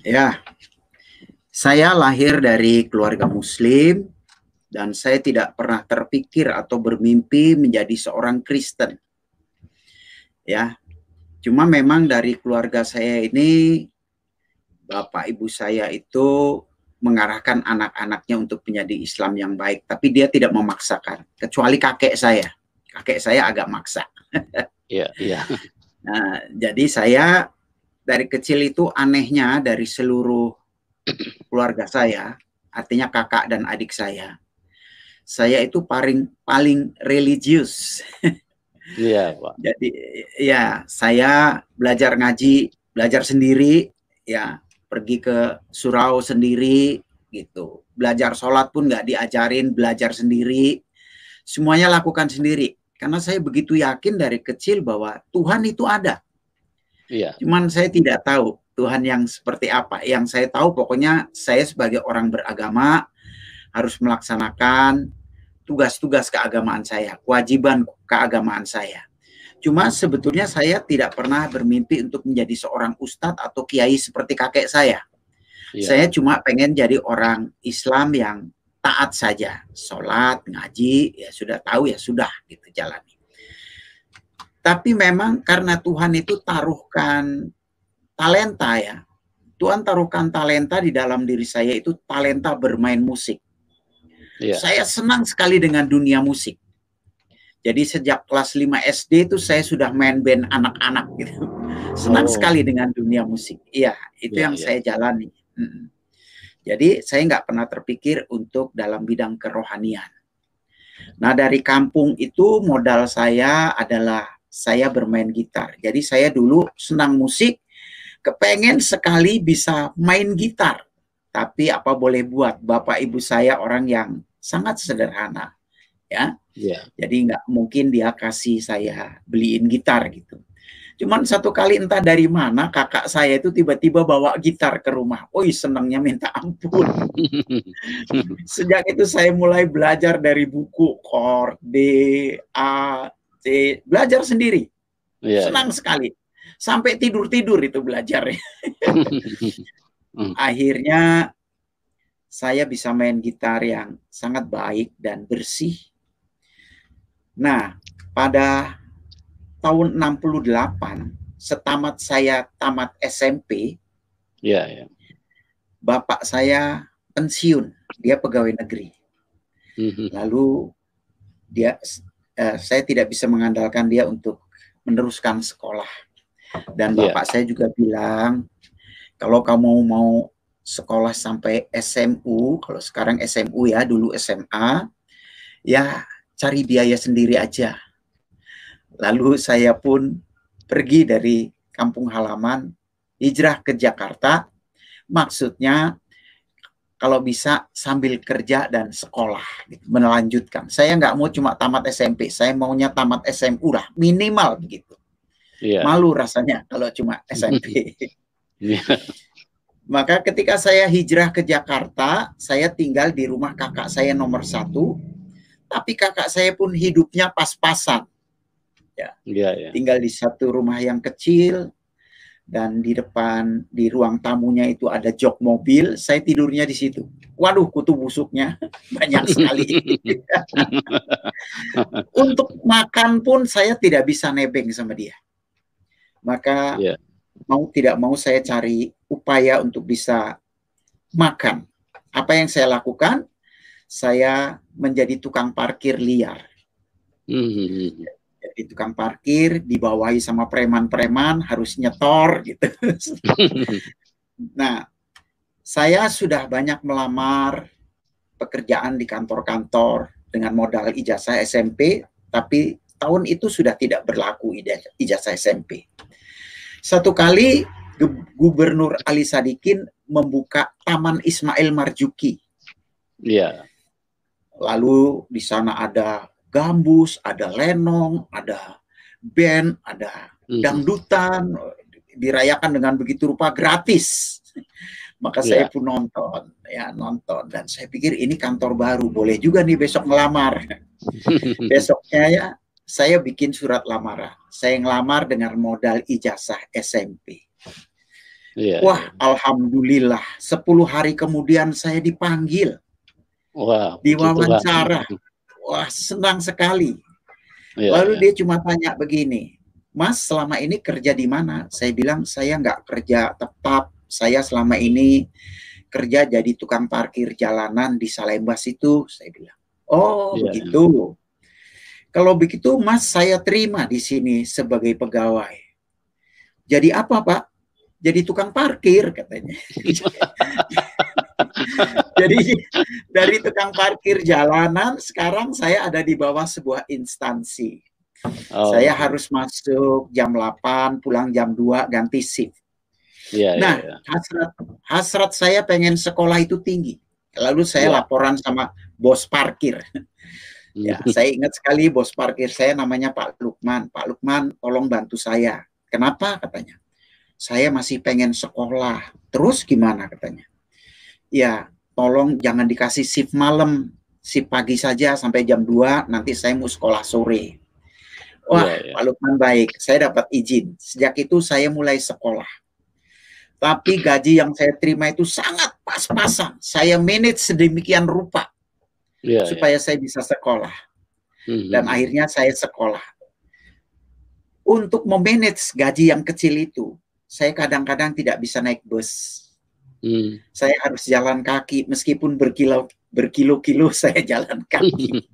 Ya, saya lahir dari keluarga Muslim dan saya tidak pernah terpikir atau bermimpi menjadi seorang Kristen. Ya, cuma memang dari keluarga saya ini, bapak ibu saya itu mengarahkan anak-anaknya untuk menjadi Islam yang baik, tapi dia tidak memaksakan, kecuali kakek saya. Kakek saya agak maksa. Iya, iya. Nah, jadi saya dari kecil itu anehnya dari seluruh keluarga saya, artinya kakak dan adik saya itu paling paling religius. Iya, Pak. Jadi ya saya belajar ngaji, belajar sendiri, ya pergi ke surau sendiri gitu. Belajar sholat pun nggak diajarin, belajar sendiri. Semuanya lakukan sendiri. Karena saya begitu yakin dari kecil bahwa Tuhan itu ada. Iya. Cuman saya tidak tahu Tuhan yang seperti apa. Yang saya tahu pokoknya saya sebagai orang beragama harus melaksanakan tugas-tugas keagamaan saya, kewajiban keagamaan saya. Cuma sebetulnya saya tidak pernah bermimpi untuk menjadi seorang ustadz atau kiai seperti kakek saya. Iya. Saya cuma pengen jadi orang Islam yang taat saja. Sholat, ngaji, ya sudah tahu ya sudah gitu jalani. Tapi memang karena Tuhan itu taruhkan talenta ya. Tuhan taruhkan talenta di dalam diri saya itu talenta bermain musik. Iya. Saya senang sekali dengan dunia musik. Jadi sejak kelas 5 SD itu saya sudah main band anak-anak gitu. Senang sekali dengan dunia musik. Iya, itu yang saya jalani. Jadi saya nggak pernah terpikir untuk dalam bidang kerohanian. Nah dari kampung itu modal saya adalah saya bermain gitar. Jadi saya dulu senang musik, kepengen sekali bisa main gitar. Tapi apa boleh buat, bapak ibu saya orang yang sangat sederhana. Ya, jadi nggak mungkin dia kasih saya beliin gitar gitu. Cuman satu kali entah dari mana kakak saya itu tiba-tiba bawa gitar ke rumah. Oi, senangnya minta ampun. Sejak itu saya mulai belajar dari buku chord D, A, C, belajar sendiri. Senang sekali. Sampai tidur-tidur itu belajarnya. Akhirnya saya bisa main gitar yang sangat baik dan bersih. Nah, pada tahun 68, setamat saya tamat SMP, bapak saya pensiun, dia pegawai negeri. Lalu saya tidak bisa mengandalkan dia untuk meneruskan sekolah. Dan bapak saya juga bilang, kalau kamu mau sekolah sampai SMU, kalau sekarang SMU ya, dulu SMA, ya cari biaya sendiri aja. Lalu saya pun pergi dari kampung halaman, hijrah ke Jakarta, maksudnya kalau bisa sambil kerja dan sekolah, gitu, melanjutkan. Saya nggak mau cuma tamat SMP, saya maunya tamat SMU lah, minimal begitu. Malu rasanya kalau cuma SMP. Maka ketika saya hijrah ke Jakarta, saya tinggal di rumah kakak saya nomor 1, tapi kakak saya pun hidupnya pas-pasan. Tinggal di satu rumah yang kecil, dan di depan, di ruang tamunya itu ada jok mobil, saya tidurnya di situ. Waduh, kutu busuknya banyak sekali. Untuk makan pun saya tidak bisa nebeng sama dia. Maka mau tidak mau saya cari upaya untuk bisa makan. Apa yang saya lakukan? Saya menjadi tukang parkir liar. Jadi tukang parkir, dibawahi sama preman-preman, harus nyetor gitu. Nah, saya sudah banyak melamar pekerjaan di kantor-kantor dengan modal ijazah SMP, tapi tahun itu sudah tidak berlaku ijazah SMP. Satu kali Gubernur Ali Sadikin membuka Taman Ismail Marzuki. Lalu di sana ada gambus, ada lenong, ada band, ada dangdutan, dirayakan dengan begitu rupa gratis. Maka saya pun nonton, dan saya pikir ini kantor baru, boleh juga nih besok ngelamar. Besoknya ya saya bikin surat lamaran. Saya ngelamar dengan modal ijazah SMP. Wah, alhamdulillah 10 hari kemudian saya dipanggil. Wah, diwawancara. Wah, senang sekali. Lalu dia cuma tanya begini, Mas, selama ini kerja di mana? Saya bilang, saya nggak kerja tetap. Saya selama ini kerja jadi tukang parkir jalanan di Salemba situ. Saya bilang, oh begitu. Kalau begitu, Mas, saya terima di sini sebagai pegawai. Jadi apa, Pak? Jadi tukang parkir, katanya. Jadi dari tukang parkir jalanan, sekarang saya ada di bawah sebuah instansi. Saya harus masuk jam 8, pulang jam 2, ganti shift. Nah, hasrat saya pengen sekolah itu tinggi. Lalu saya laporan sama bos parkir. Ya, saya ingat sekali bos parkir saya namanya Pak Lukman. Pak Lukman, tolong bantu saya. Kenapa, katanya? Saya masih pengen sekolah. Terus gimana, katanya? Ya, tolong jangan dikasih shift malam, shift pagi saja sampai jam 2, nanti saya mau sekolah sore. Wah, Pak Lukman baik, saya dapat izin. Sejak itu saya mulai sekolah. Tapi gaji yang saya terima itu sangat pas-pasan. Saya manage sedemikian rupa supaya saya bisa sekolah. Dan akhirnya saya sekolah. Untuk memanage gaji yang kecil itu, saya kadang-kadang tidak bisa naik bus. Saya harus jalan kaki, meskipun berkilo-kilo saya jalan kaki.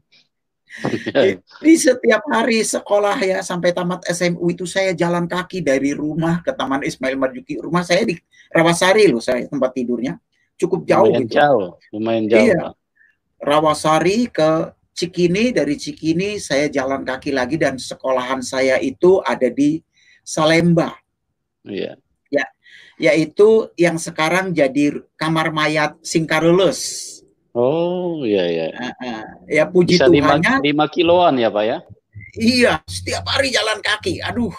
Di setiap hari sekolah ya, sampai tamat SMU itu saya jalan kaki dari rumah ke Taman Ismail Marzuki. Rumah saya di Rawasari loh, saya tempat tidurnya. Cukup jauh gitu. Lumayan jauh. Iya. Rawasari ke Cikini, dari Cikini saya jalan kaki lagi, dan sekolahan saya itu ada di Salemba. Iya. Ya, yaitu yang sekarang jadi kamar mayat Singkareles. Oh, iya. Ya puji bisa Tuhannya 5 kiloan ya, Pak ya? Iya, setiap hari jalan kaki. Aduh.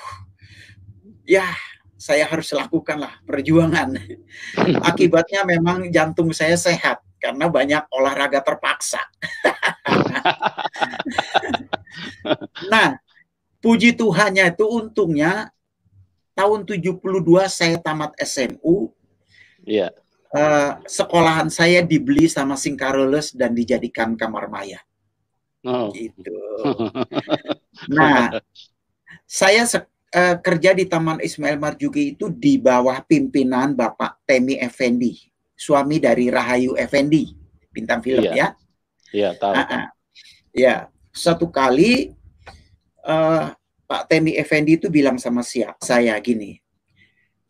Ya, saya harus lakukanlah perjuangan. Akibatnya memang jantung saya sehat karena banyak olahraga terpaksa. Nah, puji Tuhannya itu untungnya tahun 72 saya tamat SMU. Iya. Sekolahan saya dibeli sama Singkareles dan dijadikan kamar mayat. Gitu. Nah, saya kerja di Taman Ismail Marzuki itu di bawah pimpinan Bapak Temi Effendi, suami dari Rahayu Effendi, bintang film ya. Iya, tahu. Ya, satu kali Pak Temi Effendi itu bilang sama saya gini,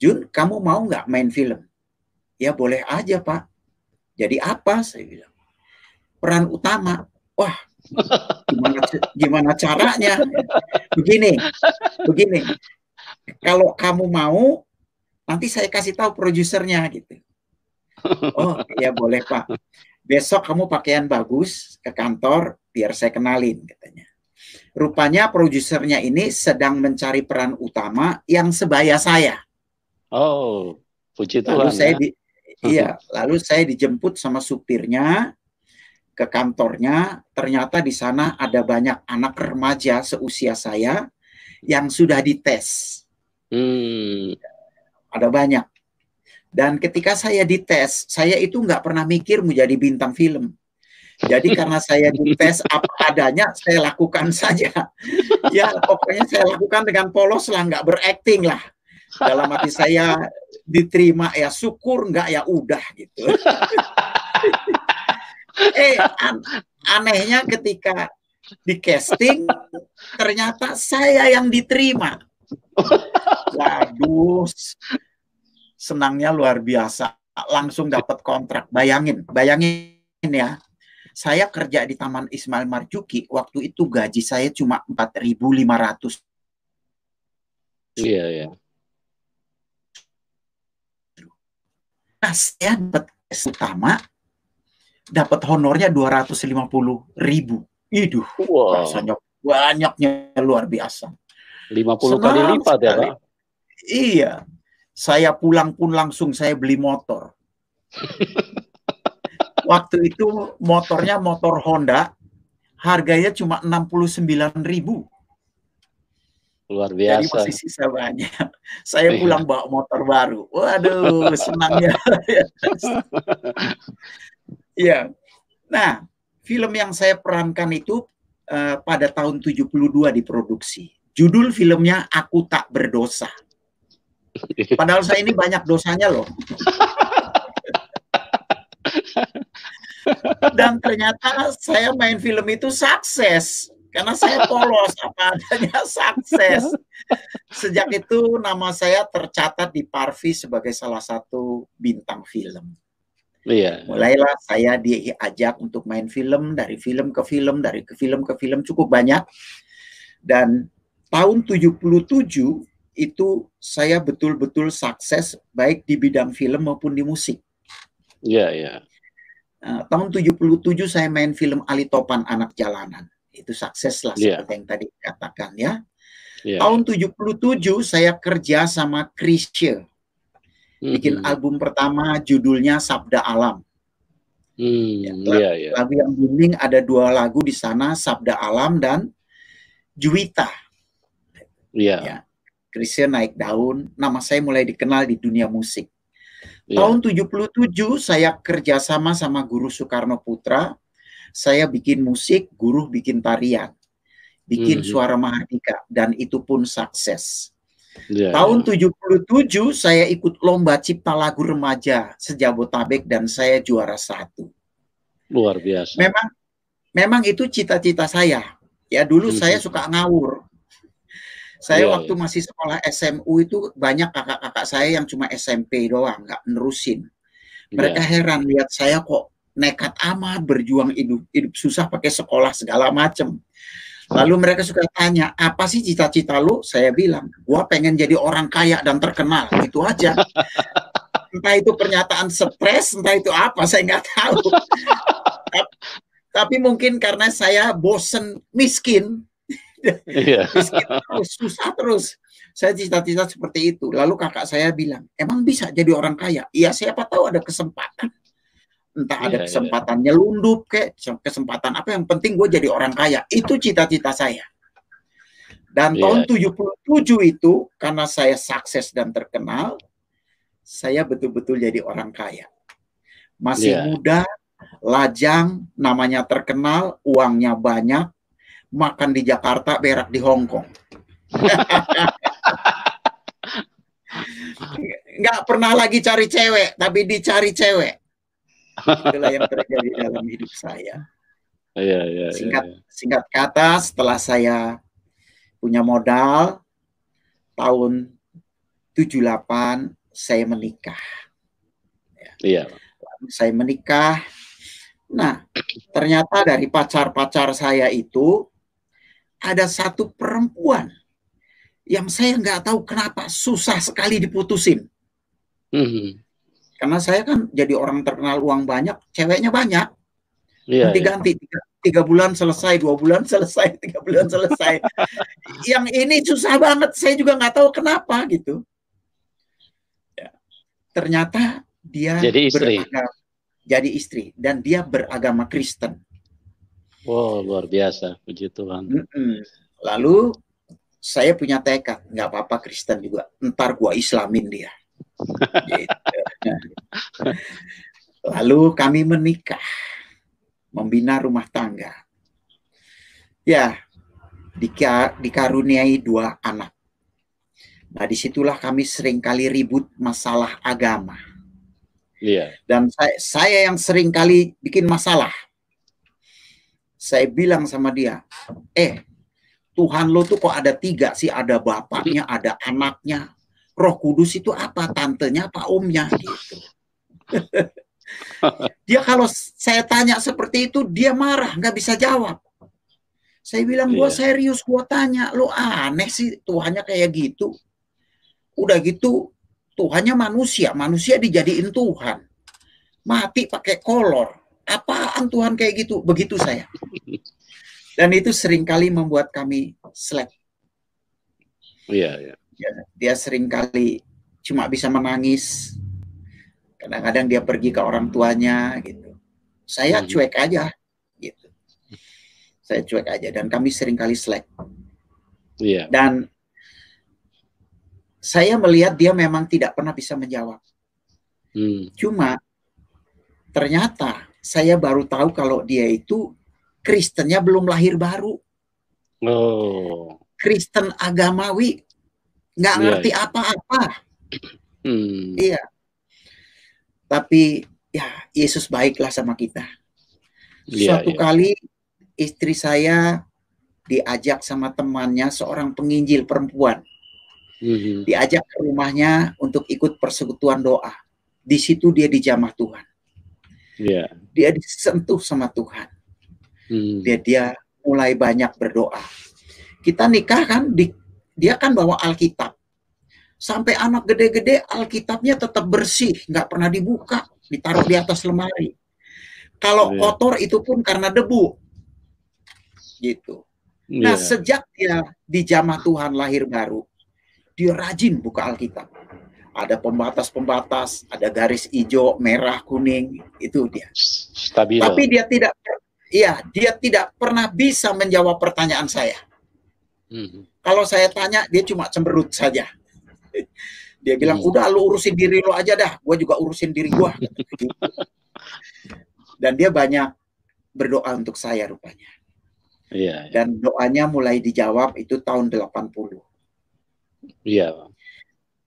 Jun, kamu mau nggak main film? Ya boleh aja, Pak. Jadi apa? Saya bilang. Peran utama. Wah, gimana caranya? Begini. Kalau kamu mau, nanti saya kasih tahu produsernya gitu. Oh, ya boleh, Pak. Besok kamu pakaian bagus ke kantor biar saya kenalin, katanya. Rupanya produsernya ini sedang mencari peran utama yang sebaya saya. Oh, puji Tuhan. Lalu saya dijemput sama supirnya ke kantornya. Ternyata di sana ada banyak anak remaja seusia saya yang sudah dites. Ada banyak. Dan ketika saya dites, saya itu nggak pernah mikir mau jadi bintang film. Jadi karena saya dites apa adanya, saya lakukan saja. Ya, pokoknya saya lakukan dengan polos lah, nggak berakting lah. Dalam hati saya diterima, ya syukur, nggak ya udah gitu. Anehnya ketika di casting ternyata saya yang diterima. Waduh, senangnya luar biasa, langsung dapat kontrak. Bayangin ya, saya kerja di Taman Ismail Marzuki, waktu itu gaji saya cuma 4.500. Iya. Nah, saya dapat utama, dapat honornya 250.000. Iduh, rasanya banyaknya luar biasa. 50 kali lipat ya, Pak? Iya. Saya pulang pun langsung saya beli motor. Waktu itu motornya motor Honda, harganya cuma 69.000. luar Jadi biasa. masih sisa banyak. Saya pulang bawa motor baru. Waduh, senangnya. Iya. Nah, film yang saya perankan itu pada tahun 72 diproduksi. Judul filmnya Aku Tak Berdosa. Padahal saya ini banyak dosanya loh. Dan ternyata saya main film itu sukses. Karena saya polos, apa adanya sukses. Sejak itu nama saya tercatat di Parvi sebagai salah satu bintang film. Iya. Mulailah saya diajak untuk main film, dari film ke film, dari film ke film cukup banyak. Dan tahun 77 itu saya betul-betul sukses baik di bidang film maupun di musik. Iya, iya. Tahun 77 saya main film Ali Topan Anak Jalanan. Itu sukses lah seperti yang tadi dikatakan ya. Tahun 77 saya kerja sama Chrisye. Bikin album pertama judulnya Sabda Alam. Lagu yang booming ada 2 lagu di sana, Sabda Alam dan Juwita. Ya. Chrisye naik daun, nama saya mulai dikenal di dunia musik. Tahun 77 saya kerjasama sama Guru Soekarno Putra. Saya bikin musik, Guru bikin tarian. Bikin Suara Mahardika, dan itu pun sukses. Tahun 77 saya ikut lomba cipta lagu remaja sejabotabek dan saya juara 1. Luar biasa. Memang itu cita-cita saya. Ya dulu saya suka ngawur. Saya waktu masih sekolah SMU itu banyak kakak-kakak saya yang cuma SMP doang, nggak nerusin. Mereka heran lihat saya kok nekat amat berjuang hidup susah pakai sekolah segala macem. Lalu mereka suka tanya, apa sih cita-cita lu? Saya bilang, gua pengen jadi orang kaya dan terkenal. Itu aja. Entah itu pernyataan stres, entah itu apa, saya nggak tahu. Tapi mungkin karena saya bosen miskin. Miskin terus, susah terus. Saya cita-cita seperti itu. Lalu kakak saya bilang, emang bisa jadi orang kaya? Iya, siapa tahu ada kesempatan. Entah ada kesempatan nyelundup kayak kesempatan apa, yang penting gue jadi orang kaya. Itu cita-cita saya. Dan tahun 77 itu karena saya sukses dan terkenal, saya betul-betul jadi orang kaya. Masih muda, lajang, namanya terkenal, uangnya banyak, makan di Jakarta, berak di Hong Kong. Nggak pernah lagi cari cewek, tapi dicari cewek. Itulah yang terjadi dalam hidup saya. Singkat kata, setelah saya punya modal, tahun 78 saya menikah. Lalu saya menikah. Nah, ternyata dari pacar-pacar saya itu ada satu perempuan yang saya nggak tahu kenapa susah sekali diputusin. Karena saya kan jadi orang terkenal, uang banyak, ceweknya banyak. Ganti-ganti, 3 bulan selesai, 2 bulan selesai, 3 bulan selesai. Yang ini susah banget, saya juga nggak tahu kenapa gitu. Ya. Ternyata dia jadi istri dan dia beragama Kristen. Wow, luar biasa, puji Tuhan. Lalu saya punya tekad, nggak apa-apa Kristen juga, ntar gua Islamin dia. Gitu. Lalu kami menikah, membina rumah tangga. Ya, dikaruniai 2 anak. Nah, disitulah kami seringkali ribut masalah agama. Dan saya yang seringkali bikin masalah. Saya bilang sama dia, Tuhan lo tuh kok ada 3 sih, ada bapaknya, ada anaknya. Roh Kudus itu apa? Tantenya apa omnya? Gitu. Dia kalau saya tanya seperti itu, dia marah, nggak bisa jawab. Saya bilang, gua serius, gua tanya, lo aneh sih Tuhannya kayak gitu. Udah gitu, Tuhannya manusia dijadiin Tuhan. Mati pakai kolor. Apaan Tuhan kayak gitu? Begitu saya. Dan itu seringkali membuat kami selek. Dia seringkali cuma bisa menangis. Kadang-kadang dia pergi ke orang tuanya gitu. Saya cuek aja gitu. Saya cuek aja dan kami seringkali selek. Dan saya melihat dia memang tidak pernah bisa menjawab. Cuma ternyata saya baru tahu kalau dia itu Kristennya belum lahir baru. Oh. Kristen agamawi, nggak ngerti apa-apa. Iya. Tapi ya Yesus baiklah sama kita. Suatu kali istri saya diajak sama temannya, seorang penginjil perempuan. Diajak ke rumahnya untuk ikut persekutuan doa. Di situ dia dijamah Tuhan. Dia disentuh sama Tuhan. Dia mulai banyak berdoa. Kita nikah kan, dia kan bawa Alkitab. Sampai anak gede-gede, Alkitabnya tetap bersih, nggak pernah dibuka, ditaruh di atas lemari. Kalau kotor itu pun karena debu. Gitu. Nah, sejak dia dijamah Tuhan lahir baru, dia rajin buka Alkitab. Ada pembatas-pembatas, ada garis hijau, merah, kuning, itu dia. Stabilo. Tapi dia tidak pernah bisa menjawab pertanyaan saya. Kalau saya tanya, dia cuma cemberut saja. Dia bilang, udah lu urusin diri lo aja dah, gue juga urusin diri gue. Dan dia banyak berdoa untuk saya rupanya. Dan doanya mulai dijawab itu tahun 80.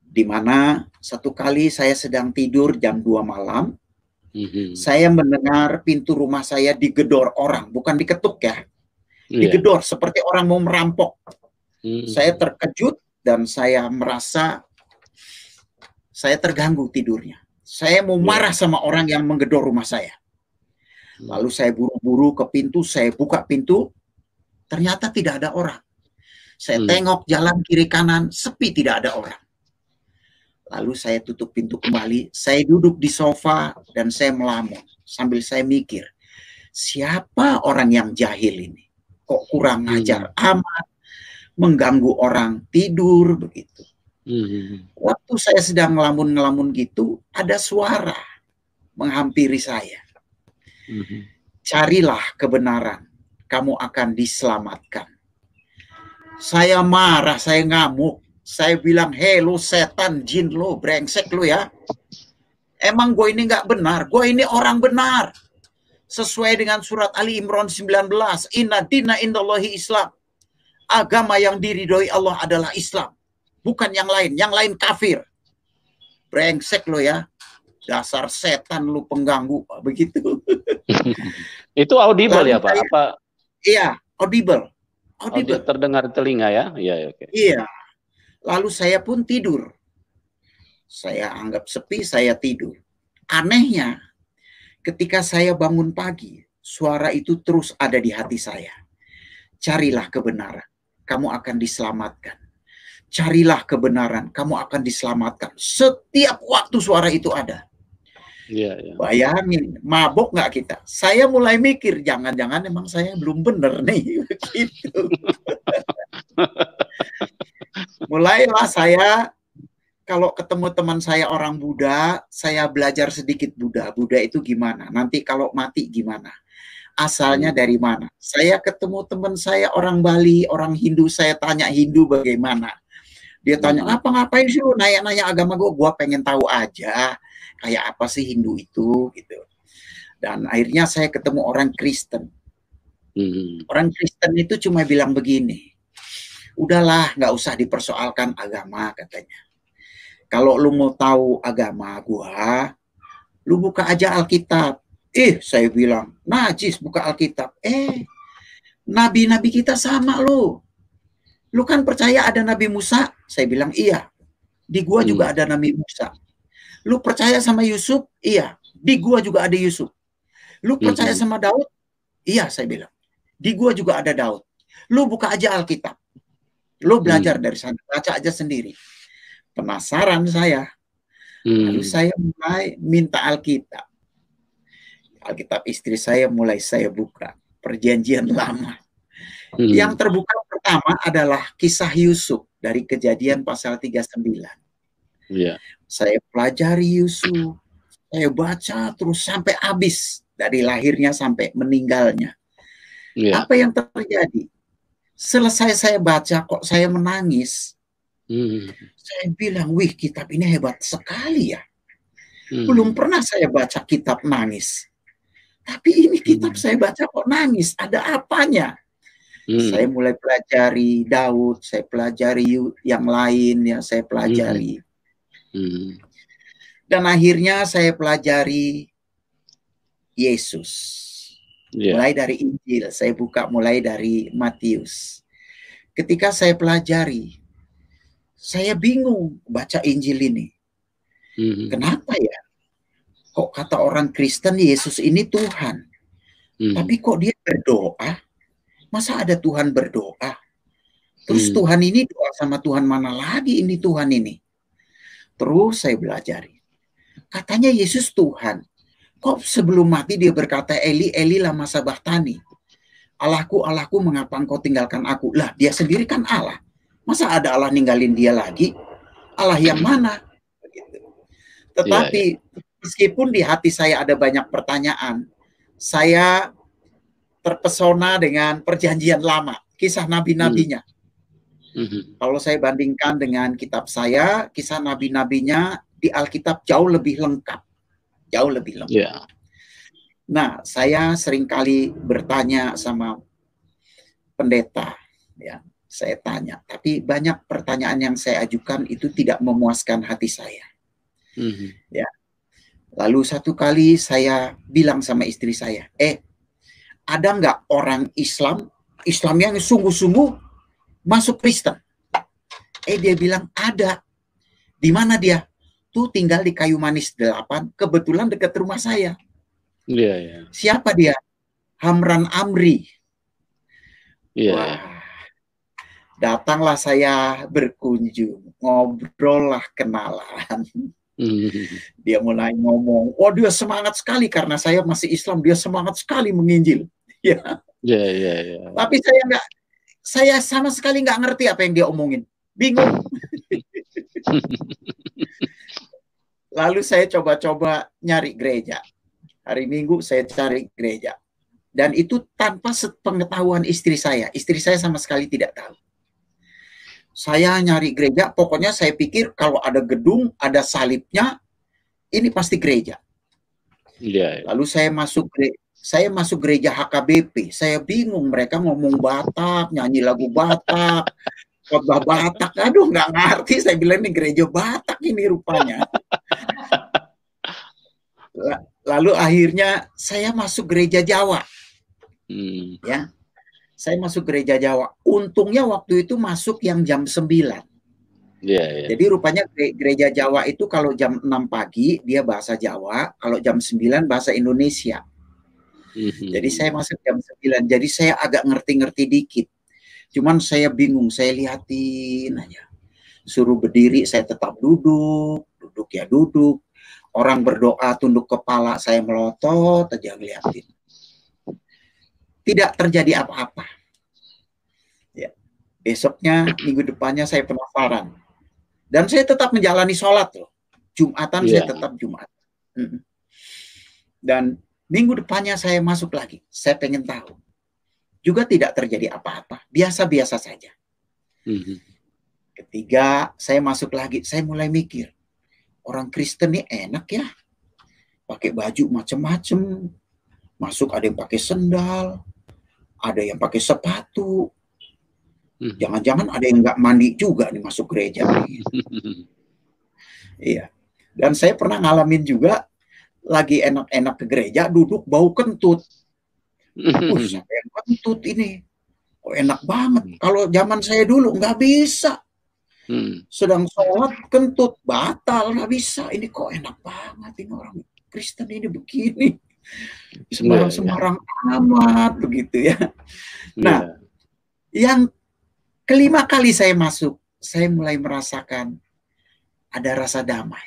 Di mana satu kali saya sedang tidur jam 2 malam, saya mendengar pintu rumah saya digedor orang, bukan diketuk ya. Digedor seperti orang mau merampok. Saya terkejut dan saya merasa saya terganggu tidurnya. Saya mau marah sama orang yang menggedor rumah saya. Lalu saya buru-buru ke pintu, saya buka pintu, ternyata tidak ada orang. Saya tengok jalan kiri kanan, sepi, tidak ada orang. Lalu saya tutup pintu kembali, saya duduk di sofa dan saya melamun sambil saya mikir, siapa orang yang jahil ini? Kok kurang ajar amat, mengganggu orang tidur begitu. Waktu saya sedang ngelamun-ngelamun gitu, ada suara menghampiri saya. Carilah kebenaran, kamu akan diselamatkan. Saya marah, saya ngamuk. Saya bilang, hei lu setan, jin lu, brengsek lu ya. Emang gue ini nggak benar, gue ini orang benar. Sesuai dengan surat Ali Imran 19, inna dina indallahi Islam. Agama yang diridhoi Allah adalah Islam, bukan yang lain kafir. Brengsek lo ya, dasar setan lu pengganggu, begitu. Itu audible ya Pak? Iya, audible. Terdengar telinga ya? Iya. Lalu saya pun tidur. Saya anggap sepi, saya tidur. Anehnya, ketika saya bangun pagi, suara itu terus ada di hati saya. Carilah kebenaran, kamu akan diselamatkan. Carilah kebenaran, kamu akan diselamatkan. Setiap waktu suara itu ada. Bayangin, mabok nggak kita? Saya mulai mikir, jangan-jangan emang saya belum bener nih. Gitu. Mulailah saya, kalau ketemu teman saya orang Buddha, saya belajar sedikit Buddha. Buddha itu gimana? Nanti kalau mati gimana? Asalnya dari mana? Saya ketemu teman saya orang Bali, orang Hindu, saya tanya Hindu bagaimana. Dia tanya, ngapain sih lu nanya-nanya agama gue? Gue pengen tahu aja, kayak apa sih Hindu itu, gitu. Dan akhirnya saya ketemu orang Kristen. Orang Kristen itu cuma bilang begini, udahlah, nggak usah dipersoalkan agama, katanya. Kalau lu mau tahu agama gua, lu buka aja Alkitab. Saya bilang, najis, buka Alkitab. Nabi-nabi kita sama lu. Lu kan percaya ada Nabi Musa? Saya bilang, iya. Di gua juga ada Nabi Musa. Lu percaya sama Yusuf? Iya. Di gua juga ada Yusuf. Lu percaya sama Daud? Iya, saya bilang. Di gua juga ada Daud. Lu buka aja Alkitab. Lu belajar dari sana, baca aja sendiri. Penasaran saya. Lalu saya mulai minta Alkitab. Alkitab istri saya mulai saya buka. Perjanjian lama. Yang terbuka pertama adalah kisah Yusuf dari Kejadian pasal 39. Saya pelajari Yusuf. Saya baca terus sampai habis. Dari lahirnya sampai meninggalnya. Apa yang terjadi? Selesai saya baca kok saya menangis. Saya bilang, wih, kitab ini hebat sekali ya. Belum pernah saya baca kitab nangis. Tapi ini kitab saya baca kok nangis. Ada apanya? Saya mulai pelajari Daud, saya pelajari yang lain, ya saya pelajari. Dan akhirnya saya pelajari Yesus. Mulai dari Injil, saya buka mulai dari Matius. Ketika saya pelajari, saya bingung baca Injil ini. Kenapa ya? Kok kata orang Kristen Yesus ini Tuhan? Tapi kok dia berdoa? Masa ada Tuhan berdoa? Terus Tuhan ini doa sama Tuhan mana lagi ini Tuhan ini? Terus saya belajari. Katanya Yesus Tuhan. Kok sebelum mati dia berkata, Eli, Eli lama sabachthani. Allahku, Allahku, mengapa engkau tinggalkan aku? Lah, dia sendiri kan Allah. Masa ada Allah ninggalin dia lagi? Allah yang mana? Begitu. Tetapi meskipun di hati saya ada banyak pertanyaan, saya terpesona dengan perjanjian lama, kisah nabi-nabinya. Kalau saya bandingkan dengan kitab saya, kisah nabi-nabinya di Alkitab jauh lebih lengkap. Jauh lebih lengkap. Nah, saya seringkali bertanya sama pendeta, ya, saya tanya. Tapi banyak pertanyaan yang saya ajukan itu tidak memuaskan hati saya. Ya. Lalu satu kali saya bilang sama istri saya, ada nggak orang Islam yang sungguh-sungguh masuk Kristen? Dia bilang ada. Di mana dia? Tuh tinggal di Kayu Manis 8, kebetulan dekat rumah saya. Siapa dia? Hamran Amri. Wah, datanglah saya berkunjung, ngobrol lah, kenalan. Dia mulai ngomong, oh dia semangat sekali karena saya masih Islam, dia semangat sekali menginjil. Tapi saya sama sekali nggak ngerti apa yang dia omongin, bingung. Lalu saya coba-coba nyari gereja. Hari Minggu saya cari gereja. Dan itu tanpa sepengetahuan istri saya. Istri saya sama sekali tidak tahu. Saya nyari gereja, pokoknya saya pikir kalau ada gedung, ada salibnya, ini pasti gereja. Lalu saya masuk gereja HKBP. Saya bingung, mereka ngomong Batak, nyanyi lagu Batak, khotbah Batak. Aduh, nggak ngerti. Saya bilang ini gereja Batak ini rupanya. Lalu akhirnya saya masuk gereja Jawa. Ya, saya masuk gereja Jawa. Untungnya waktu itu masuk yang jam 9. Jadi rupanya gereja Jawa itu kalau jam 6 pagi dia bahasa Jawa, kalau jam 9 bahasa Indonesia. Jadi saya masuk jam 9. Jadi saya agak ngerti-ngerti dikit. Cuman saya bingung, saya liatin aja. Suruh berdiri, saya tetap duduk ya duduk. Orang berdoa tunduk kepala, saya melotot aja ngeliatin. Tidak terjadi apa-apa. Ya. Besoknya, minggu depannya saya penasaran. Dan saya tetap menjalani sholat loh. Jumatan saya tetap Jumat. Dan minggu depannya saya masuk lagi. Saya pengen tahu. Juga tidak terjadi apa-apa. Biasa-biasa saja. Ketiga, saya masuk lagi. Saya mulai mikir. Orang Kristen ini enak ya. Pakai baju macam-macam. Masuk ada yang pakai sendal. Ada yang pakai sepatu. Jangan-jangan ada yang nggak mandi juga nih masuk gereja. Iya. Dan saya pernah ngalamin juga. Lagi enak-enak ke gereja. Duduk bau kentut. Siapa yang kentut ini? Kok enak banget. Kalau zaman saya dulu nggak bisa. Sedang sholat kentut batal, nggak bisa. Ini kok enak banget ini orang Kristen ini begini, sembarang amat begitu ya. Nah, yang kelima kali saya masuk, saya mulai merasakan ada rasa damai,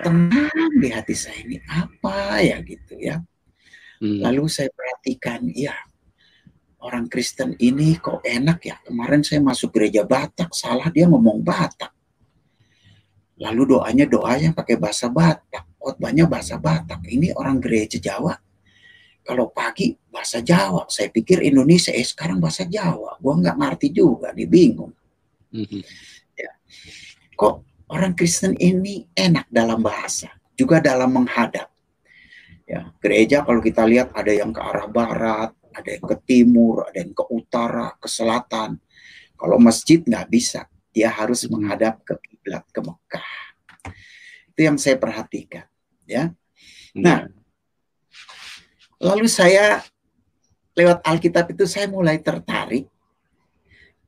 tenang di hati saya, ini apa ya gitu ya. Lalu saya perhatikan, ya orang Kristen ini kok enak ya. Kemarin saya masuk gereja Batak, salah dia ngomong Batak. Lalu doanya pakai bahasa Batak, khotbahnya bahasa Batak. Ini orang gereja Jawa. Kalau pagi bahasa Jawa, saya pikir Indonesia, sekarang bahasa Jawa. Gua nggak ngerti juga, nih bingung. Ya. Kok orang Kristen ini enak dalam bahasa, juga dalam menghadap. Ya, gereja kalau kita lihat ada yang ke arah barat, ada yang ke timur, ada yang ke utara, ke selatan. Kalau masjid nggak bisa, dia harus menghadap ke kiblat, ke Mekah. Itu yang saya perhatikan, ya. Nah, lalu saya lewat Alkitab itu saya mulai tertarik.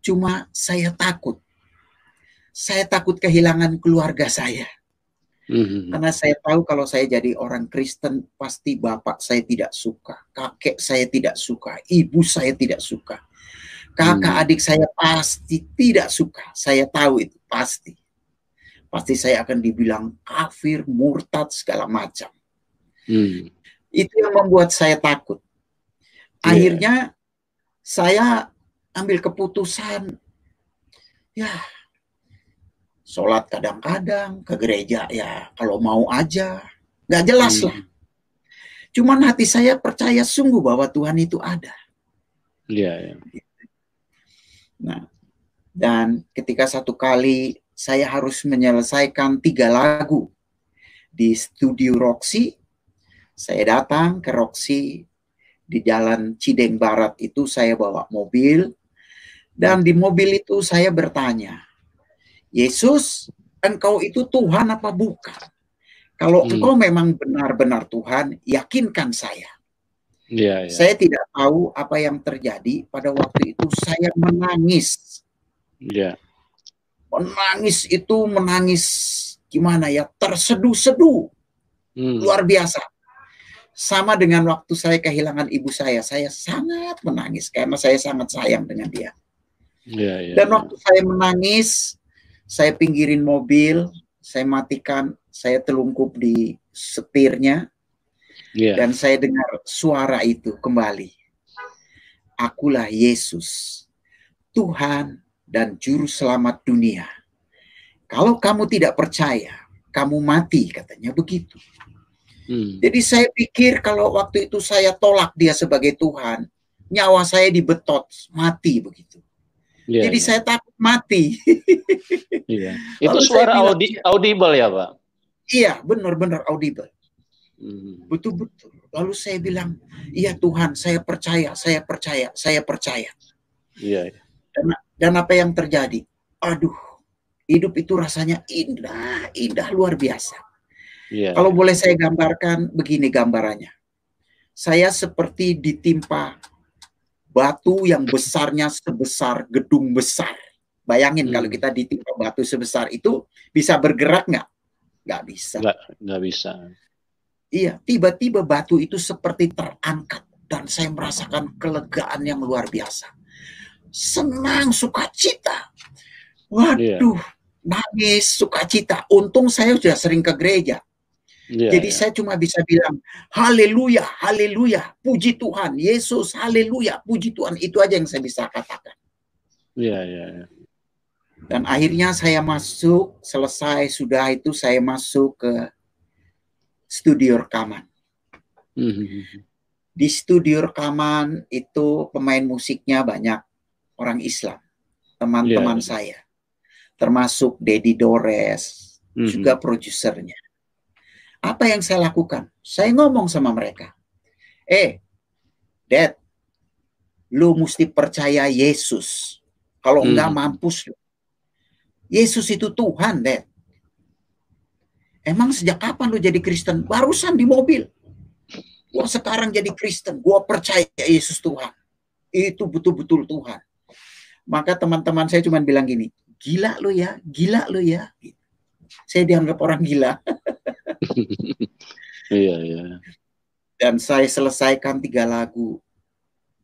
Cuma saya takut. Saya takut kehilangan keluarga saya. Karena saya tahu kalau saya jadi orang Kristen, pasti bapak saya tidak suka, kakek saya tidak suka, ibu saya tidak suka, kakak adik saya pasti tidak suka. Saya tahu itu pasti. Pasti saya akan dibilang kafir, murtad, segala macam. Itu yang membuat saya takut. Akhirnya saya ambil keputusan, ya sholat kadang-kadang, ke gereja ya kalau mau aja, nggak jelas lah. Cuman hati saya percaya sungguh bahwa Tuhan itu ada. Nah, dan ketika satu kali saya harus menyelesaikan 3 lagu di studio Roxy, saya datang ke Roxy di Jalan Cideng Barat itu, saya bawa mobil, dan di mobil itu saya bertanya, Yesus, engkau itu Tuhan apa bukan? Kalau engkau memang benar-benar Tuhan, yakinkan saya. Saya tidak tahu apa yang terjadi pada waktu itu. Saya menangis. Menangis itu menangis gimana ya? Terseduh-seduh. Luar biasa. Sama dengan waktu saya kehilangan ibu saya sangat menangis karena saya sangat sayang dengan dia. Dan waktu saya menangis, saya pinggirin mobil, saya matikan, saya telungkup di setirnya, dan saya dengar suara itu kembali. Akulah Yesus, Tuhan dan Juru Selamat dunia. Kalau kamu tidak percaya, kamu mati, katanya begitu. Jadi saya pikir kalau waktu itu saya tolak dia sebagai Tuhan, nyawa saya dibetot, mati begitu. Jadi saya takut mati. Itu suara audible ya, Pak? Iya, benar-benar audible. Betul-betul. Lalu saya bilang, iya Tuhan, saya percaya, saya percaya, saya percaya. Dan apa yang terjadi? Aduh, hidup itu rasanya indah, indah luar biasa. Kalau boleh saya gambarkan, begini gambarannya. Saya seperti ditimpa batu yang besarnya sebesar gedung besar. Bayangin kalau kita ditimpa batu sebesar itu, bisa bergerak nggak? Nggak bisa. Nggak bisa. Iya, tiba-tiba batu itu seperti terangkat. Dan saya merasakan kelegaan yang luar biasa. Senang, sukacita. Waduh, nangis, sukacita. Untung saya sudah sering ke gereja. Jadi saya cuma bisa bilang, haleluya, haleluya, puji Tuhan, Yesus, haleluya, puji Tuhan. Itu aja yang saya bisa katakan. Dan akhirnya saya masuk, selesai, sudah itu saya masuk ke studio rekaman. Di studio rekaman itu pemain musiknya banyak orang Islam, teman-teman saya. Termasuk Dedi Dores, juga produsernya. Apa yang saya lakukan? Saya ngomong sama mereka. Dad, lu mesti percaya Yesus. Kalau enggak mampus lu. Yesus itu Tuhan, Dad. Emang sejak kapan lu jadi Kristen? Barusan di mobil. Gua sekarang jadi Kristen. Gua percaya Yesus Tuhan. Itu betul-betul Tuhan. Maka teman-teman saya cuma bilang gini, gila lu ya, gila lu ya. Saya dianggap orang gila. Dan saya selesaikan 3 lagu.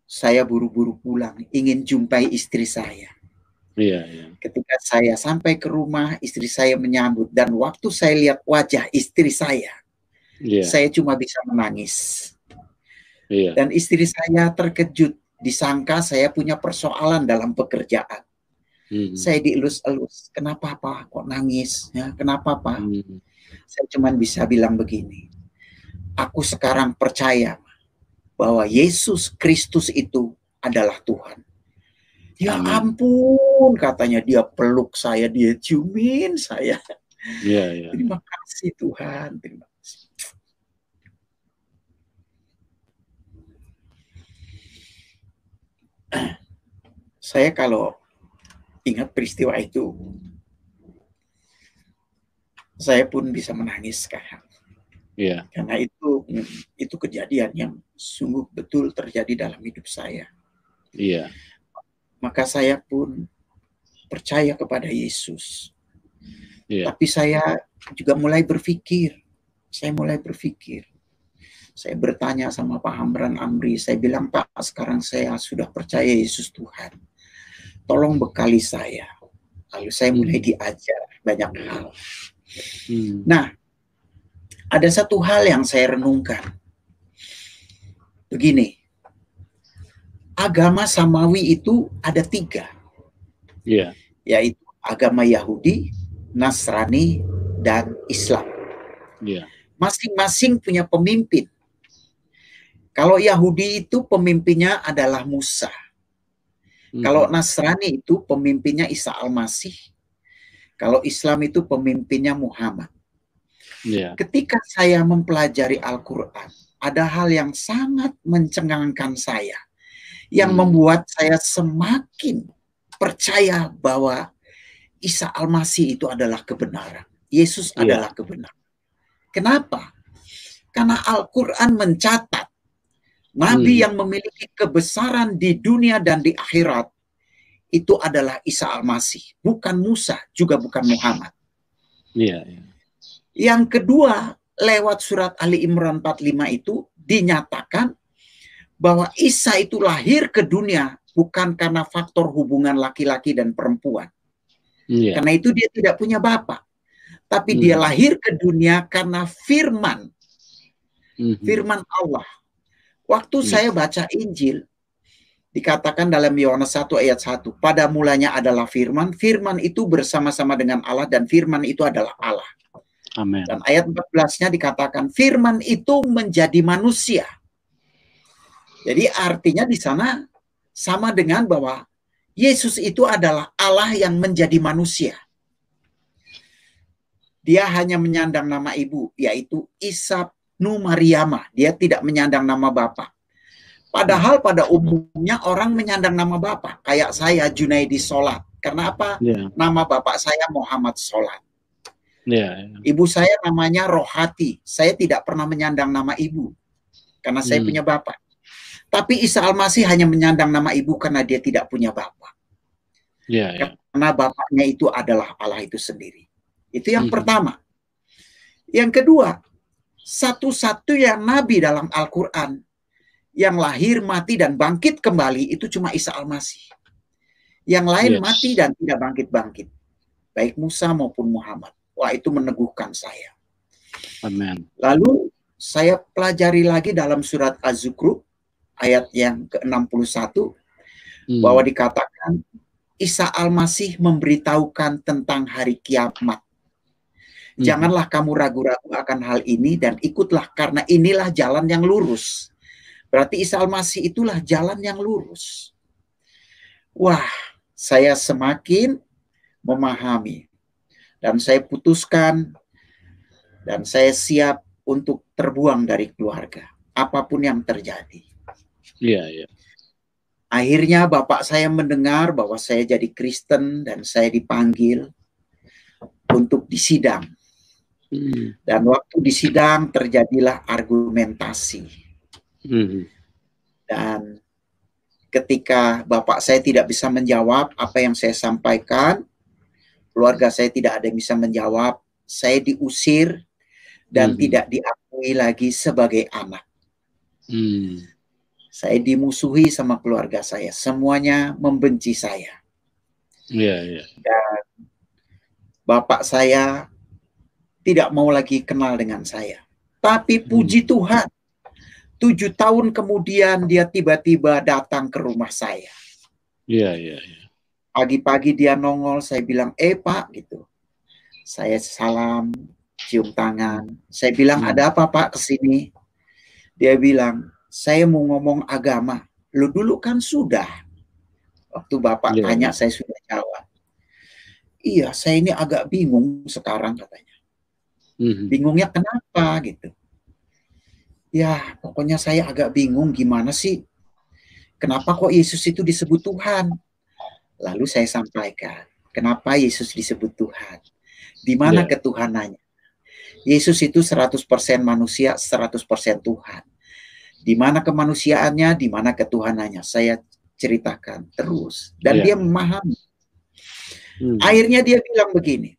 Saya buru-buru pulang, ingin jumpai istri saya. Ketika saya sampai ke rumah, istri saya menyambut. Dan waktu saya lihat wajah istri saya cuma bisa menangis. Dan istri saya terkejut, disangka saya punya persoalan dalam pekerjaan. Saya dielus-elus, kenapa Pak kok nangis? Ya, kenapa Pak? Saya cuma bisa bilang begini, aku sekarang percaya bahwa Yesus Kristus itu adalah Tuhan. Ya ampun, katanya, dia peluk saya, dia ciumin saya. Terima kasih Tuhan, terima kasih. Saya kalau ingat peristiwa itu, saya pun bisa menangis sekarang. Karena itu kejadian yang sungguh betul terjadi dalam hidup saya. Maka saya pun percaya kepada Yesus. Tapi saya juga mulai berpikir. Saya bertanya sama Pak Hamran Amri. Saya bilang, Pak, sekarang saya sudah percaya Yesus Tuhan. Tolong bekali saya. Lalu saya mulai diajar banyak hal. Nah, ada satu hal yang saya renungkan. Begini, agama Samawi itu ada 3. Yaitu agama Yahudi, Nasrani, dan Islam. Masing-masing punya pemimpin. Kalau Yahudi itu pemimpinnya adalah Musa. Kalau Nasrani itu pemimpinnya Isa Al-Masih. Kalau Islam itu pemimpinnya Muhammad. Ketika saya mempelajari Al-Quran, ada hal yang sangat mencengangkan saya, yang membuat saya semakin percaya bahwa Isa Al-Masih itu adalah kebenaran. Yesus adalah kebenaran. Kenapa? Karena Al-Quran mencatat Nabi yang memiliki kebesaran di dunia dan di akhirat itu adalah Isa Al-Masih, bukan Musa, juga bukan Muhammad. Yang kedua, lewat surat Ali Imran 45 itu dinyatakan bahwa Isa itu lahir ke dunia bukan karena faktor hubungan laki-laki dan perempuan. Karena itu dia tidak punya bapak. Tapi dia lahir ke dunia karena firman. Firman Allah. Waktu saya baca Injil, dikatakan dalam Yohanes 1 ayat 1, pada mulanya adalah firman, firman itu bersama-sama dengan Allah, dan firman itu adalah Allah. Amin. Dan ayat 14-nya dikatakan, firman itu menjadi manusia. Jadi artinya di sana sama dengan bahwa Yesus itu adalah Allah yang menjadi manusia. Dia hanya menyandang nama ibu, yaitu Isa Nu Maryamah. Dia tidak menyandang nama bapak. Padahal pada umumnya orang menyandang nama bapak. Kayak saya, Junaidi Solat. Karena apa? Nama bapak saya Muhammad Solat. Ibu saya namanya Rohati. Saya tidak pernah menyandang nama ibu. Karena saya punya bapak. Tapi Isa Al-Masih hanya menyandang nama ibu karena dia tidak punya bapak. Karena bapaknya itu adalah Allah itu sendiri. Itu yang pertama. Yang kedua, satu-satunya nabi dalam Al-Quran yang lahir, mati, dan bangkit kembali itu cuma Isa Al-Masih. Yang lain mati dan tidak bangkit-bangkit. Baik Musa maupun Muhammad. Wah, itu meneguhkan saya. Amin. Lalu saya pelajari lagi dalam surat Az-Zukhruf ayat yang ke-61 bahwa dikatakan Isa Al-Masih memberitahukan tentang hari kiamat. Janganlah kamu ragu-ragu akan hal ini dan ikutlah karena inilah jalan yang lurus. Berarti Isa Al-Masih itulah jalan yang lurus. Wah, saya semakin memahami. Dan saya putuskan dan saya siap untuk terbuang dari keluarga. Apapun yang terjadi. Akhirnya bapak saya mendengar bahwa saya jadi Kristen dan saya dipanggil untuk disidang. Dan waktu disidang terjadilah argumentasi. Dan ketika bapak saya tidak bisa menjawab apa yang saya sampaikan, keluarga saya tidak ada yang bisa menjawab, saya diusir dan tidak diakui lagi sebagai anak. Saya dimusuhi sama keluarga saya. Semuanya membenci saya. Dan bapak saya tidak mau lagi kenal dengan saya. Tapi puji Tuhan, 7 tahun kemudian dia tiba-tiba datang ke rumah saya. Pagi-pagi dia nongol, saya bilang, Pak, gitu. Saya salam, cium tangan. Saya bilang, ada apa Pak kesini? Dia bilang, saya mau ngomong agama. Lu dulu kan sudah. Waktu Bapak tanya, saya sudah jawab. Iya, saya ini agak bingung sekarang katanya. Bingungnya kenapa gitu? Ya, pokoknya saya agak bingung gimana sih? Kenapa kok Yesus itu disebut Tuhan? Lalu saya sampaikan, kenapa Yesus disebut Tuhan? Di mana ketuhanannya? Yesus itu 100% manusia, 100% Tuhan. Di mana kemanusiaannya, di mana ketuhanannya? Saya ceritakan terus. Dan dia memahami. Akhirnya dia bilang begini,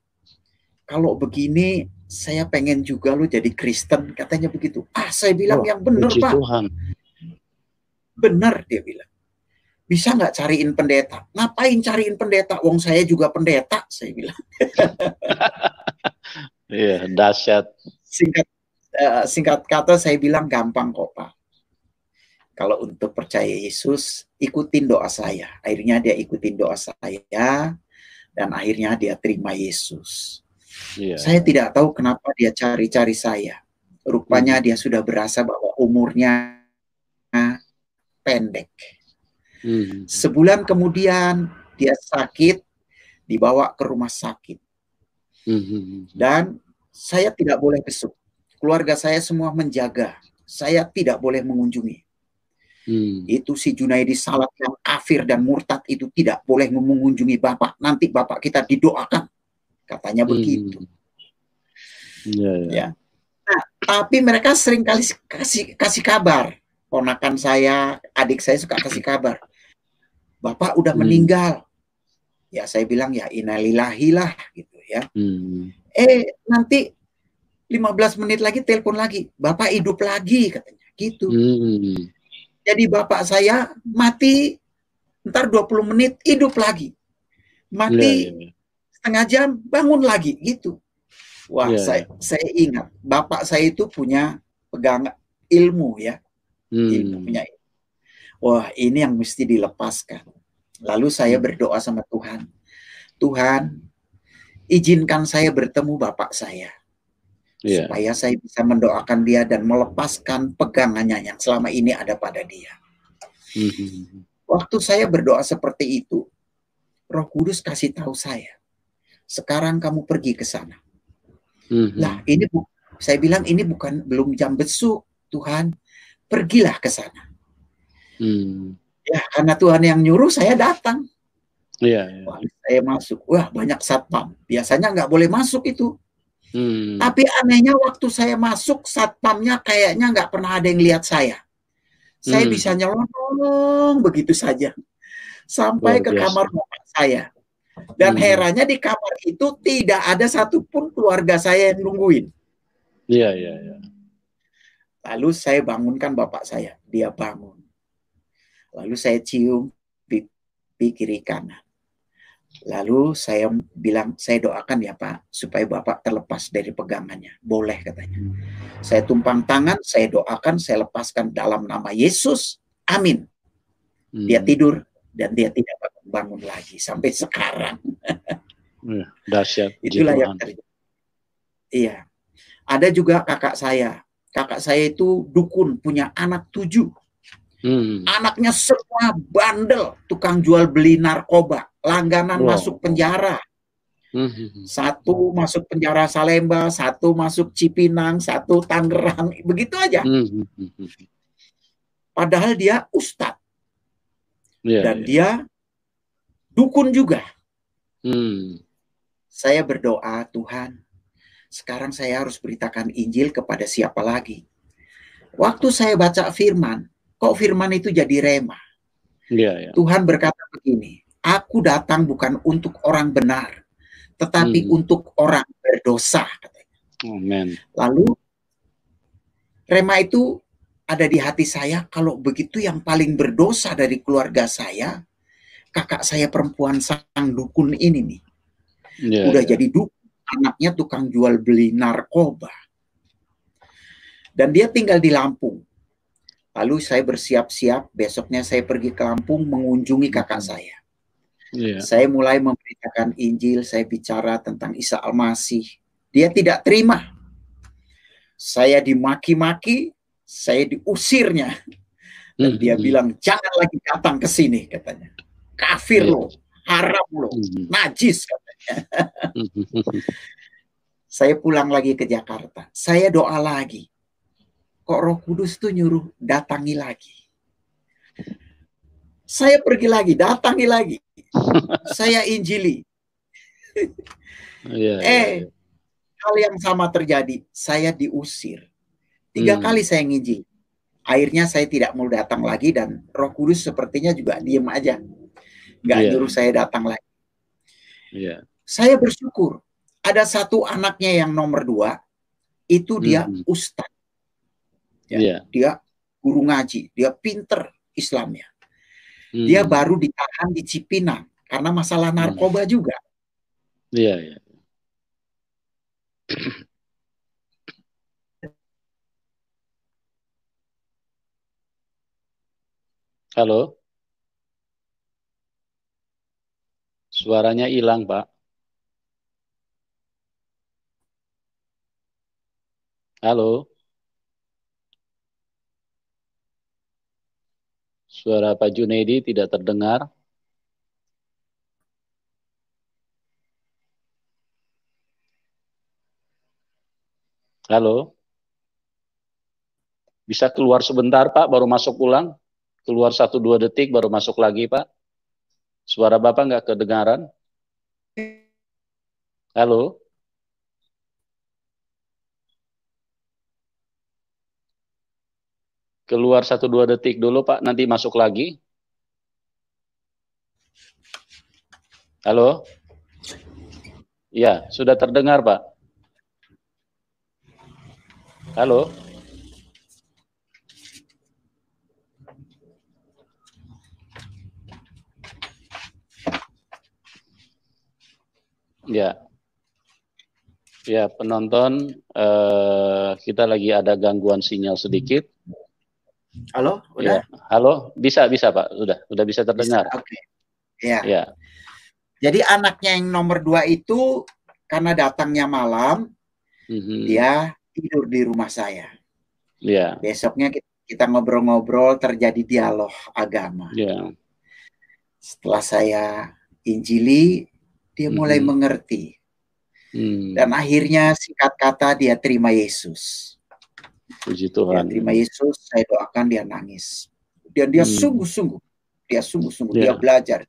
kalau begini saya pengen juga lu jadi Kristen, katanya begitu. Saya bilang yang benar Pak. Tuhan. Benar, dia bilang. Bisa nggak cariin pendeta? Ngapain cariin pendeta? Wong saya juga pendeta, saya bilang. Iya, dahsyat. Singkat kata saya bilang gampang kok Pak. Kalau untuk percaya Yesus, ikutin doa saya. Akhirnya dia ikutin doa saya, dan akhirnya dia terima Yesus. Saya tidak tahu kenapa dia cari-cari saya. Rupanya dia sudah berasa bahwa umurnya pendek. Sebulan kemudian dia sakit, dibawa ke rumah sakit. Dan saya tidak boleh besuk. Keluarga saya semua menjaga. Saya tidak boleh mengunjungi. Itu si Junaidi Salat yang kafir dan murtad itu tidak boleh mengunjungi Bapak. Nanti Bapak kita didoakan. Katanya begitu. Ya. Nah, tapi mereka sering kali kasih kabar. Ponakan saya, adik saya suka kasih kabar. Bapak udah meninggal. Ya saya bilang ya innalillahi lah gitu ya. Nanti 15 menit lagi telepon lagi. Bapak hidup lagi katanya gitu. Jadi bapak saya mati, ntar 20 menit hidup lagi. Mati setengah jam bangun lagi gitu. Wah, saya ingat bapak saya itu punya pegang ilmu ya. Ilmu punya ilmu. Wah, ini yang mesti dilepaskan. Lalu saya berdoa sama Tuhan. Tuhan, izinkan saya bertemu bapak saya. Supaya saya bisa mendoakan dia dan melepaskan pegangannya yang selama ini ada pada dia. Waktu saya berdoa seperti itu, Roh Kudus kasih tahu saya, sekarang kamu pergi ke sana. Lah, ini saya bilang ini belum jam besuk, Tuhan, pergilah ke sana. Ya, karena Tuhan yang nyuruh, saya datang. Wah, saya masuk. Wah, banyak satpam. Biasanya nggak boleh masuk itu. Tapi anehnya waktu saya masuk, satpamnya kayaknya nggak pernah ada yang lihat saya. Saya bisa nyelonong begitu saja. Sampai ke kamar bapak saya. Dan herannya di kamar itu tidak ada satupun keluarga saya yang nungguin. Lalu saya bangunkan bapak saya. Dia bangun. Lalu saya cium pipi kiri kanan. Lalu saya bilang, saya doakan ya Pak, supaya Bapak terlepas dari pegangannya. Boleh katanya. Saya tumpang tangan, saya doakan, saya lepaskan dalam nama Yesus. Amin. Dia tidur dan dia tidak bangun lagi sampai sekarang. Dahsyat. Itulah yang terjadi. Iya. Ada juga kakak saya. Kakak saya itu dukun, punya anak 7. Anaknya semua bandel, tukang jual beli narkoba, langganan masuk penjara. Satu masuk penjara Salemba, satu masuk Cipinang, satu Tangerang, begitu aja. Padahal dia ustadz. Dan dia dukun juga. Saya berdoa, Tuhan, sekarang saya harus beritakan Injil kepada siapa lagi. Waktu saya baca firman, kok firman itu jadi rema. Tuhan berkata begini, aku datang bukan untuk orang benar, tetapi untuk orang berdosa. Amen. Lalu rema itu ada di hati saya, kalau begitu yang paling berdosa dari keluarga saya, kakak saya perempuan sang dukun ini nih. Udah jadi dukun, anaknya tukang jual beli narkoba. Dan dia tinggal di Lampung. Lalu saya bersiap-siap, besoknya saya pergi ke Lampung mengunjungi kakak saya. Saya mulai memberitakan Injil, saya bicara tentang Isa Al-Masih. Dia tidak terima. Saya dimaki-maki, saya diusirnya. Dan dia bilang, jangan lagi datang ke sini, katanya. kafir lo, haram lo, najis katanya. Saya pulang lagi ke Jakarta, saya doa lagi. Kok Roh Kudus tuh nyuruh datangi lagi. Saya pergi lagi, datangi lagi. Saya injili. Hal yang sama terjadi, saya diusir. 3 kali saya nginjil. Akhirnya saya tidak mau datang lagi dan Roh Kudus sepertinya juga diem aja. Nggak nyuruh saya datang lagi. Saya bersyukur. Ada satu anaknya yang nomor 2, itu dia ustadz. Dia guru ngaji, dia pinter Islamnya. Dia baru ditahan di Cipinang karena masalah narkoba juga. Halo? Suaranya hilang, Pak. Halo? Suara Pak Junaidi tidak terdengar. Halo? Bisa keluar sebentar, Pak, baru masuk ulang? Keluar 1-2 detik, baru masuk lagi, Pak. Suara Bapak nggak kedengaran? Halo? Keluar 1-2 detik dulu, Pak, nanti masuk lagi. Halo? Ya, sudah terdengar, Pak. Halo? Ya. Ya, penonton, kita lagi ada gangguan sinyal sedikit. Halo, udah? Ya. Halo, bisa Pak, udah bisa terdengar. Oke. Ya. Jadi anaknya yang nomor 2 itu karena datangnya malam, dia tidur di rumah saya. Besoknya kita ngobrol-ngobrol, terjadi dialog agama. Setelah saya injili, dia mulai mengerti. Dan akhirnya singkat kata dia terima Yesus. Puji Tuhan. Dia terima Yesus, saya doakan dia nangis. Dan dia sungguh-sungguh, dia belajar.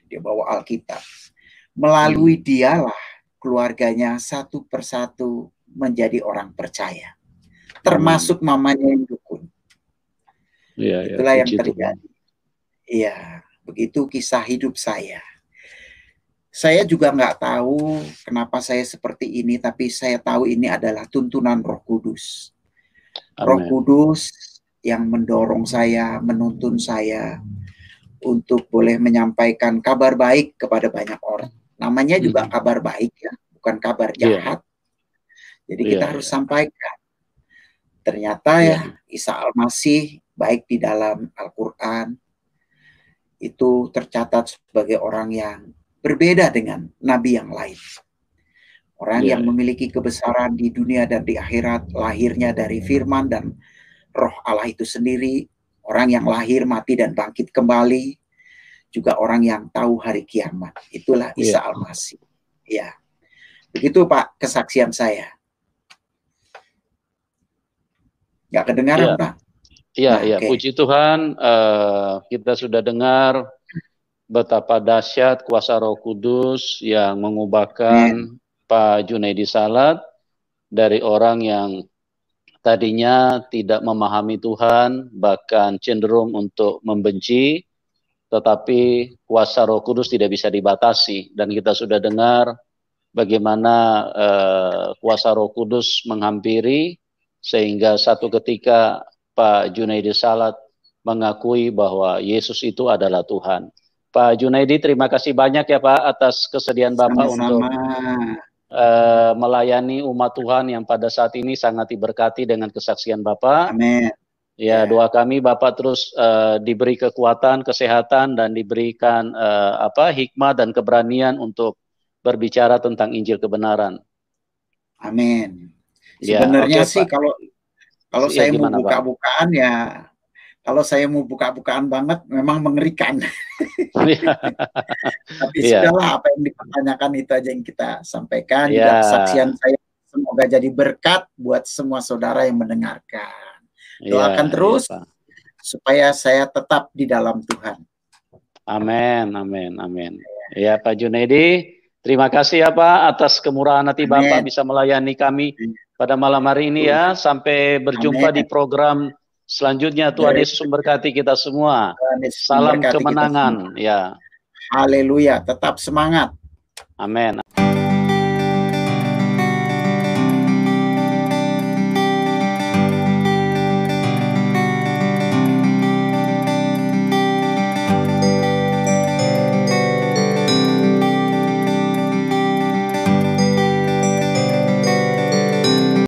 Dia bawa Alkitab. Melalui dialah keluarganya satu persatu menjadi orang percaya. Termasuk mamanya yang dukun. Itulah yang terjadi. Iya, begitu kisah hidup saya. Saya juga nggak tahu kenapa saya seperti ini, tapi saya tahu ini adalah tuntunan Roh Kudus. Roh Kudus yang mendorong saya, menuntun saya untuk boleh menyampaikan kabar baik kepada banyak orang. Namanya juga kabar baik ya, bukan kabar jahat. Jadi kita harus sampaikan. Ternyata ya Isa Al-Masih baik di dalam Al-Quran itu tercatat sebagai orang yang berbeda dengan nabi yang lain. Orang yang memiliki kebesaran di dunia dan di akhirat, lahirnya dari firman dan roh Allah itu sendiri. Orang yang lahir, mati, dan bangkit kembali. Juga orang yang tahu hari kiamat. Itulah Isa Al-Masih. Ya, begitu Pak kesaksian saya. Nggak kedengaran Pak? Iya, puji Tuhan. Kita sudah dengar betapa dahsyat kuasa Roh Kudus yang mengubahkan Pak Junaidi Salat dari orang yang tadinya tidak memahami Tuhan, bahkan cenderung untuk membenci, tetapi kuasa Roh Kudus tidak bisa dibatasi. Dan kita sudah dengar bagaimana kuasa Roh Kudus menghampiri, sehingga satu ketika Pak Junaidi Salat mengakui bahwa Yesus itu adalah Tuhan. Pak Junaidi, terima kasih banyak ya Pak atas kesediaan Bapak untuk melayani umat Tuhan yang pada saat ini sangat diberkati dengan kesaksian Bapak. Amin. Ya, doa kami Bapak terus diberi kekuatan, kesehatan, dan diberikan hikmah dan keberanian untuk berbicara tentang Injil kebenaran. Amin. Sebenarnya sih kalau saya mau buka-bukaan ya Kalau saya mau buka-bukaan banget, memang mengerikan. Tapi sudahlah, apa yang dipertanyakan itu aja yang kita sampaikan. Juga kesaksian saya semoga jadi berkat buat semua saudara yang mendengarkan. Doakan terus supaya saya tetap di dalam Tuhan. Amin, amin, amin. Ya, Pak Junaidi, terima kasih ya Pak atas kemurahan hati Bapak bisa melayani kami pada malam hari ini ya. Sampai berjumpa di program selanjutnya. Tuhan Yesus memberkati kita semua. Salam kemenangan ya. Haleluya, tetap semangat. Amin.